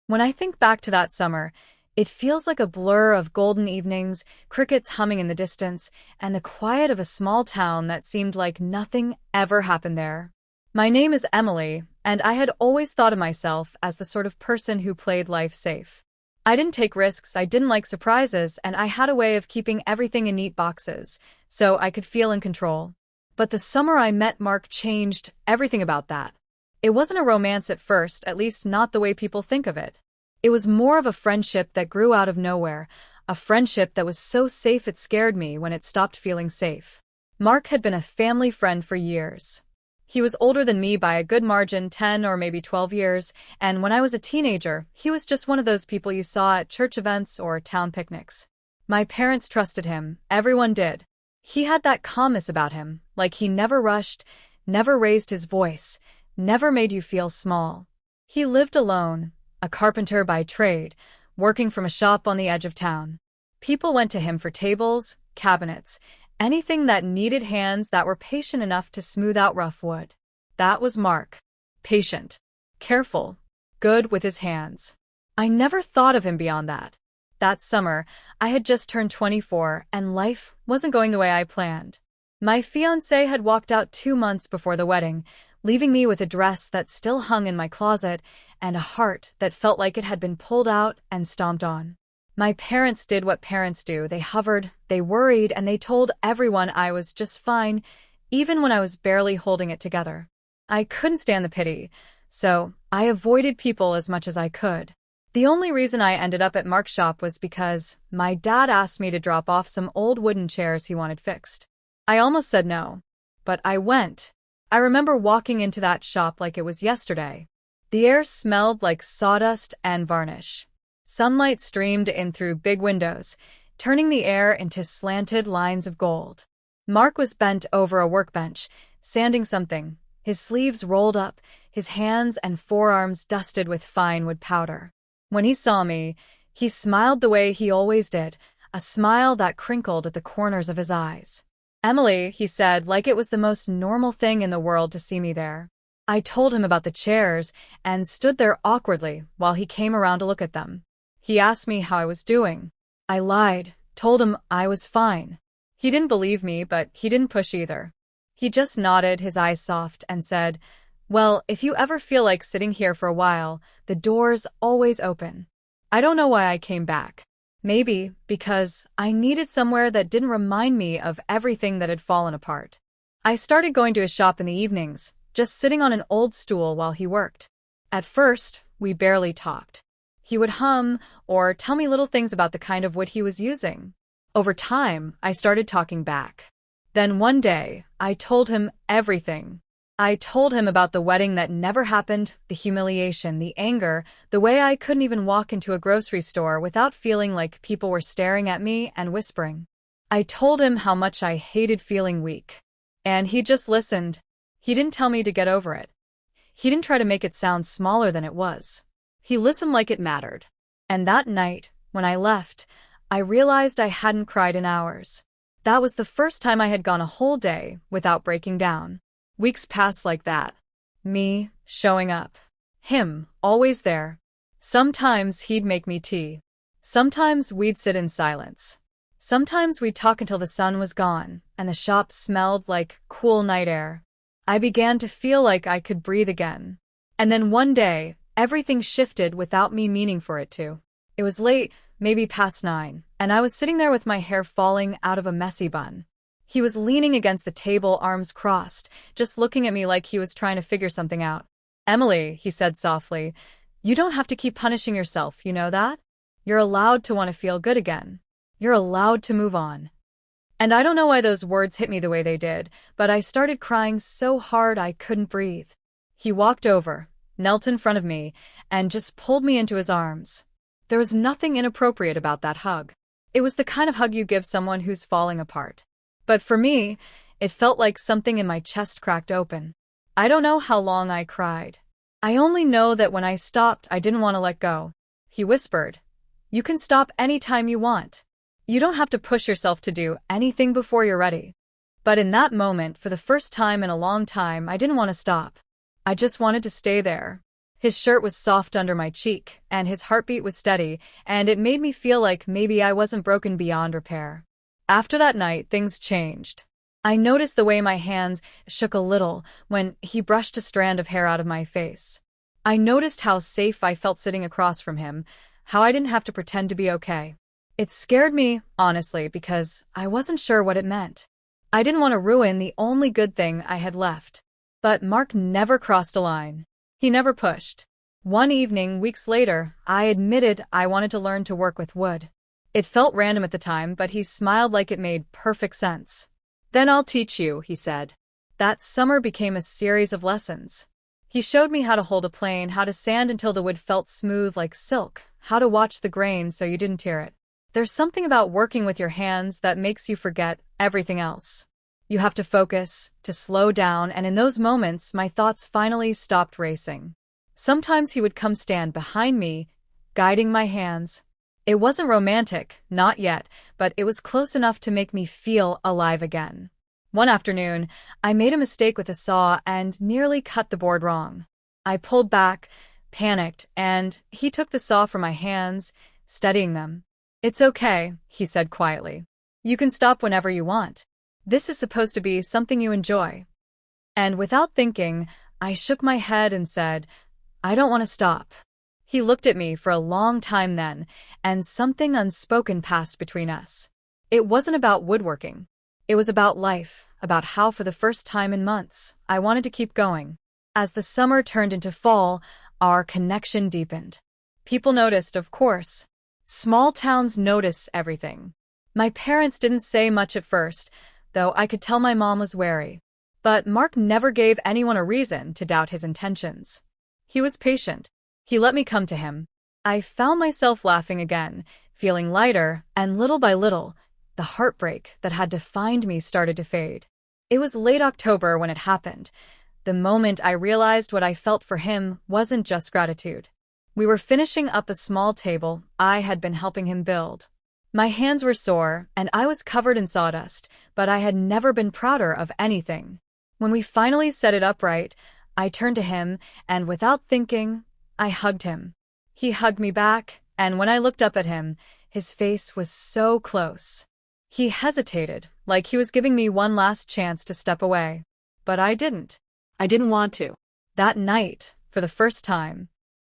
When I think back to that summer, it feels like a blur of golden evenings, crickets humming in the distance, and the quiet of a small town that seemed like nothing ever happened there. My name is Emily, and I had always thought of myself as the sort of person who played life safe. I didn't take risks, I didn't like surprises, and I had a way of keeping everything in neat boxes, so I could feel in control. But the summer I met Mark changed everything about that. It wasn't a romance at first, at least not the way people think of it. It was more of a friendship that grew out of nowhere, a friendship that was so safe it scared me when it stopped feeling safe. Mark had been a family friend for years. He was older than me by a good margin, 10 or maybe 12 years, and when I was a teenager, he was just one of those people you saw at church events or town picnics. My parents trusted him, everyone did. He had that calmness about him, like he never rushed, never raised his voice, never made you feel small. He lived alone, a carpenter by trade, working from a shop on the edge of town. People went to him for tables, cabinets, anything that needed hands that were patient enough to smooth out rough wood. That was Mark. Patient, careful, good with his hands. I never thought of him beyond that. That summer, I had just turned 24 and life wasn't going the way I planned. My fiancé had walked out 2 months before the wedding, leaving me with a dress that still hung in my closet and a heart that felt like it had been pulled out and stomped on. My parents did what parents do. They hovered, they worried, and they told everyone I was just fine, even when I was barely holding it together. I couldn't stand the pity, so I avoided people as much as I could. The only reason I ended up at Mark's shop was because my dad asked me to drop off some old wooden chairs he wanted fixed. I almost said no, but I went. I remember walking into that shop like it was yesterday. The air smelled like sawdust and varnish. Sunlight streamed in through big windows, turning the air into slanted lines of gold. Mark was bent over a workbench, sanding something, his sleeves rolled up, his hands and forearms dusted with fine wood powder. When he saw me, he smiled the way he always did, a smile that crinkled at the corners of his eyes. "Emily," he said, like it was the most normal thing in the world to see me there. I told him about the chairs and stood there awkwardly while he came around to look at them. He asked me how I was doing. I lied, told him I was fine. He didn't believe me, but he didn't push either. He just nodded, his eyes soft, and said, "Well, if you ever feel like sitting here for a while, the door's always open." I don't know why I came back. Maybe because I needed somewhere that didn't remind me of everything that had fallen apart. I started going to his shop in the evenings, just sitting on an old stool while he worked. At first, we barely talked. He would hum or tell me little things about the kind of wood he was using. Over time, I started talking back. Then one day, I told him everything. I told him about the wedding that never happened, the humiliation, the anger, the way I couldn't even walk into a grocery store without feeling like people were staring at me and whispering. I told him how much I hated feeling weak. And he just listened. He didn't tell me to get over it. He didn't try to make it sound smaller than it was. He listened like it mattered. And that night, when I left, I realized I hadn't cried in hours. That was the first time I had gone a whole day without breaking down. Weeks passed like that. Me, showing up. Him, always there. Sometimes he'd make me tea. Sometimes we'd sit in silence. Sometimes we'd talk until the sun was gone, and the shop smelled like cool night air. I began to feel like I could breathe again. And then one day, everything shifted without me meaning for it to. It was late, maybe past 9, and I was sitting there with my hair falling out of a messy bun. He was leaning against the table, arms crossed, just looking at me like he was trying to figure something out. "Emily," he said softly, "you don't have to keep punishing yourself, you know that? You're allowed to want to feel good again. You're allowed to move on." And I don't know why those words hit me the way they did, but I started crying so hard I couldn't breathe. He walked over, knelt in front of me, and just pulled me into his arms. There was nothing inappropriate about that hug. It was the kind of hug you give someone who's falling apart. But for me, it felt like something in my chest cracked open. I don't know how long I cried. I only know that when I stopped, I didn't want to let go. He whispered, "You can stop anytime you want. You don't have to push yourself to do anything before you're ready." But in that moment, for the first time in a long time, I didn't want to stop. I just wanted to stay there. His shirt was soft under my cheek, and his heartbeat was steady, and it made me feel like maybe I wasn't broken beyond repair. After that night, things changed. I noticed the way my hands shook a little when he brushed a strand of hair out of my face. I noticed how safe I felt sitting across from him, how I didn't have to pretend to be okay. It scared me, honestly, because I wasn't sure what it meant. I didn't want to ruin the only good thing I had left. But Mark never crossed a line. He never pushed. One evening, weeks later, I admitted I wanted to learn to work with wood. It felt random at the time, but he smiled like it made perfect sense. "Then I'll teach you," he said. That summer became a series of lessons. He showed me how to hold a plane, how to sand until the wood felt smooth like silk, how to watch the grain so you didn't tear it. There's something about working with your hands that makes you forget everything else. You have to focus, to slow down, and in those moments, my thoughts finally stopped racing. Sometimes he would come stand behind me, guiding my hands. It wasn't romantic, not yet, but it was close enough to make me feel alive again. One afternoon, I made a mistake with a saw and nearly cut the board wrong. I pulled back, panicked, and he took the saw from my hands, steadying them. "It's okay," he said quietly. "You can stop whenever you want. This is supposed to be something you enjoy." And without thinking, I shook my head and said, "I don't want to stop." He looked at me for a long time then, and something unspoken passed between us. It wasn't about woodworking. It was about life, about how for the first time in months, I wanted to keep going. As the summer turned into fall, our connection deepened. People noticed, of course. Small towns notice everything. My parents didn't say much at first, though I could tell my mom was wary. But Mark never gave anyone a reason to doubt his intentions. He was patient. He let me come to him. I found myself laughing again, feeling lighter, and little by little, the heartbreak that had defined me started to fade. It was late October when it happened. The moment I realized what I felt for him wasn't just gratitude. We were finishing up a small table I had been helping him build. My hands were sore, and I was covered in sawdust, but I had never been prouder of anything. When we finally set it upright, I turned to him, and without thinking, I hugged him. He hugged me back, and when I looked up at him, his face was so close. He hesitated, like he was giving me one last chance to step away. But I didn't. I didn't want to. That night, for the first time,